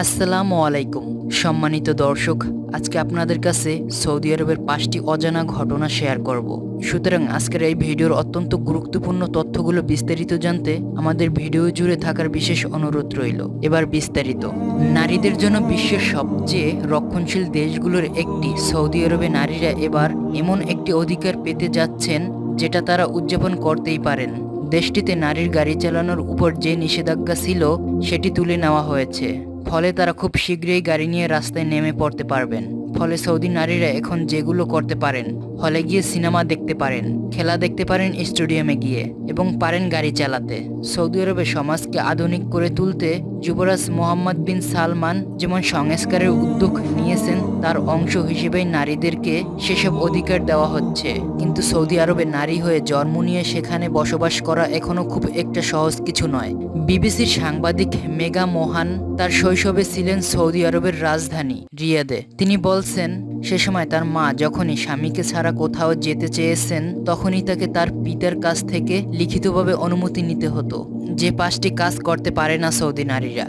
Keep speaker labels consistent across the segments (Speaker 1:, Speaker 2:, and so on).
Speaker 1: আসসালামু আলাইকুম সম্মানিত দর্শক, আজকে আপনাদের কাছে সৌদি আরবের 5টি অজানা ঘটনা শেয়ার করব। সুতরাং আজকের এই ভিডিওর অত্যন্ত গুরুত্বপূর্ণ তথ্যগুলো বিস্তারিত জানতে আমাদের ভিডিও জুড়ে থাকার বিশেষ অনুরোধ রইল। এবার বিস্তারিত। নারীদের জন্য বিশ্বের সবচেয়ে রক্ষণশীল দেশগুলোর একটি সৌদি আরবে নারীরা এবার এমন একটি অধিকার পেতে যাচ্ছেন যেটা তারা উদযাপন করতেই পারেন। দেশটিতে নারীর গাড়ি চালানোর উপর যে নিষেধাজ্ঞা ছিল সেটি তুলে নেওয়া হয়েছে। ফলে তারা খুব শীঘ্রই গাড়ি নিয়ে রাস্তায় নেমে পড়তে পারবেন। ফলে সৌদি নারীরা এখন যেগুলো করতে পারেন, হলে গিয়ে সিনেমা দেখতে পারেন, খেলা দেখতে পারেন স্টেডিয়ামে গিয়ে, এবং পারেন গাড়ি চালাতে। সৌদি আরবের সমাজকে আধুনিক করে তুলতে যুবরাজ মোহাম্মদ বিন সালমান যেমন সংস্কারের উদ্যোগ নিয়েছেন, তার অংশ হিসেবেই নারীদেরকে সেসব অধিকার দেওয়া হচ্ছে। কিন্তু সৌদি আরবে নারী হয়ে জন্ম নিয়ে সেখানে বসবাস করা এখনো খুব একটা সহজ কিছু নয়। বিবিসির সাংবাদিক মেগা মোহান তার শৈশবে ছিলেন সৌদি আরবের রাজধানী রিয়াদে। তিনি বলছেন, সে সময় তার মা যখনই স্বামীকে ছাড়া কোথাও যেতে চেয়েছেন, তখনই তাকে তার পিতার কাছ থেকে লিখিতভাবে অনুমতি নিতে হতো। যে 5টি কাজ করতে পারে না সৌদি নারীরা।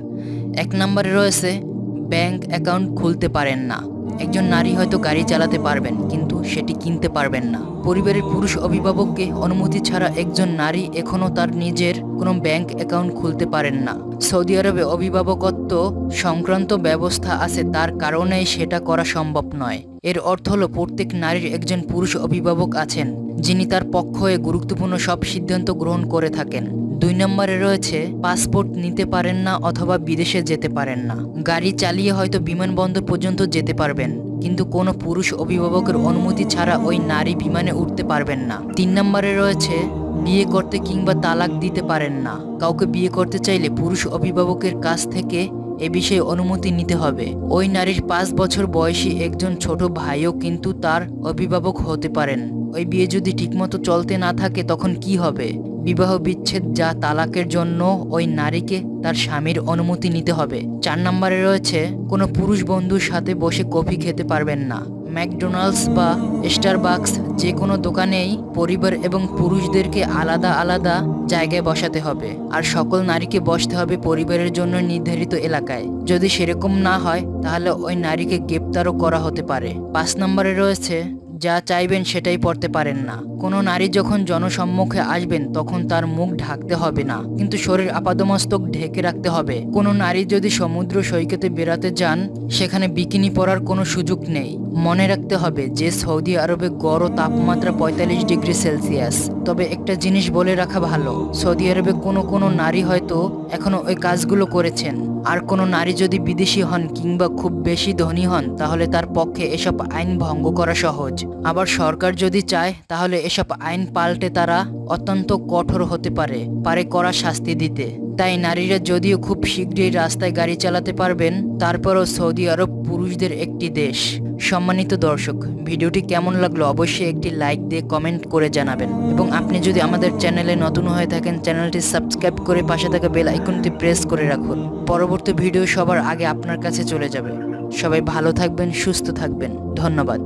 Speaker 1: 1 নম্বরে রয়েছে ব্যাংক অ্যাকাউন্ট খুলতে পারেন না। একজন নারী হয়তো গাড়ি চালাতে পারবেন, কিন্তু সেটি কিনতে পারবেন না। পরিবারের পুরুষ অভিভাবককে অনুমতি ছাড়া একজন নারী এখনও তার নিজের কোনো ব্যাংক অ্যাকাউন্ট খুলতে পারেন না। সৌদি আরবে অভিভাবকত্ব সংক্রান্ত ব্যবস্থা আছে, তার কারণেই সেটা করা সম্ভব নয়। এর অর্থ হলো প্রত্যেক নারীর একজন পুরুষ অভিভাবক আছেন, যিনি তার পক্ষ হয়ে গুরুত্বপূর্ণ সব সিদ্ধান্ত গ্রহণ করে থাকেন। 2 নম্বরে রয়েছে পাসপোর্ট নিতে পারেন না অথবা বিদেশে যেতে পারেন না। গাড়ি চালিয়ে হয়তো বিমানবন্দর পর্যন্ত যেতে পারবেন, কিন্তু কোনো পুরুষ অভিভাবকের অনুমতি ছাড়া ওই নারী বিমানে উঠতে পারবেন না। 3 নম্বরে রয়েছে বিয়ে করতে কিংবা তালাক দিতে পারেন না। কাউকে বিয়ে করতে চাইলে পুরুষ অভিভাবকের কাছ থেকে এ বিষয়ে অনুমতি নিতে হবে। ওই নারীর 5 বছর বয়সী একজন ছোট ভাইও কিন্তু তার অভিভাবক হতে পারেন। ওই বিয়ে যদি ঠিকমতো চলতে না থাকে তখন কি হবে? বিবাহ বিচ্ছেদ যা তালাকের জন্য ওই নারীকে তার স্বামীর অনুমতি নিতে হবে। 4 নম্বরে রয়েছে কোনো পুরুষ বন্ধুর সাথে বসে কফি খেতে পারবেন না। ম্যাকডোনাল্ডস বা স্টারবাকস যে কোনো দোকানেই পরিবার এবং পুরুষদেরকে আলাদা আলাদা জায়গায় বসাতে হবে, আর সকল নারীকে বসতে হবে পরিবারের জন্য নির্ধারিত এলাকায়। যদি সেরকম না হয় তাহলে ওই নারীকে গ্রেপ্তারও করা হতে পারে। 5 নম্বরে রয়েছে যা চাইবেন সেটাই পড়তে পারেন না। কোনো নারী যখন জনসম্মুখে আসবেন তখন তার মুখ ঢাকতে হবে না, কিন্তু শরীর আপাদমস্তক ঢেকে রাখতে হবে। কোনো নারী যদি সমুদ্র সৈকতে বেড়াতে যান, সেখানে বিকিনি পরার কোনো সুযোগ নেই। মনে রাখতে হবে যে সৌদি আরবে গড় তাপমাত্রা 45 ডিগ্রি সেলসিয়াস। তবে একটা জিনিস বলে রাখা ভালো, সৌদি আরবে কোনো নারী হয়তো এখনো ওই কাজগুলো করেছেন। আর কোনো নারী যদি বিদেশি হন কিংবা খুব বেশি ধনী হন, তাহলে তার পক্ষে এসব আইন ভঙ্গ করা সহজ। আবার সরকার যদি চায় তাহলে এসব আইন পাল্টে তারা অত্যন্ত কঠোর হতে পারে কড়া শাস্তি দিতে। তাই নারীরা যদিও খুব শীঘ্রই রাস্তায় গাড়ি চালাতে পারবেন, তারপরও সৌদি আরব পুরুষদের একটি দেশ। সম্মানিত দর্শক, ভিডিওটি কেমন লাগলো অবশ্যই একটি লাইক দিয়ে কমেন্ট করে জানাবেন, এবং আপনি যদি আমাদের চ্যানেলে নতুন হয়ে থাকেন চ্যানেলটি সাবস্ক্রাইব করে পাশে থাকা বেল আইকনটি প্রেস করে রাখুন। পরবর্তী ভিডিও সবার আগে আপনার কাছে চলে যাবে। সবাই ভালো থাকবেন, সুস্থ থাকবেন। ধন্যবাদ।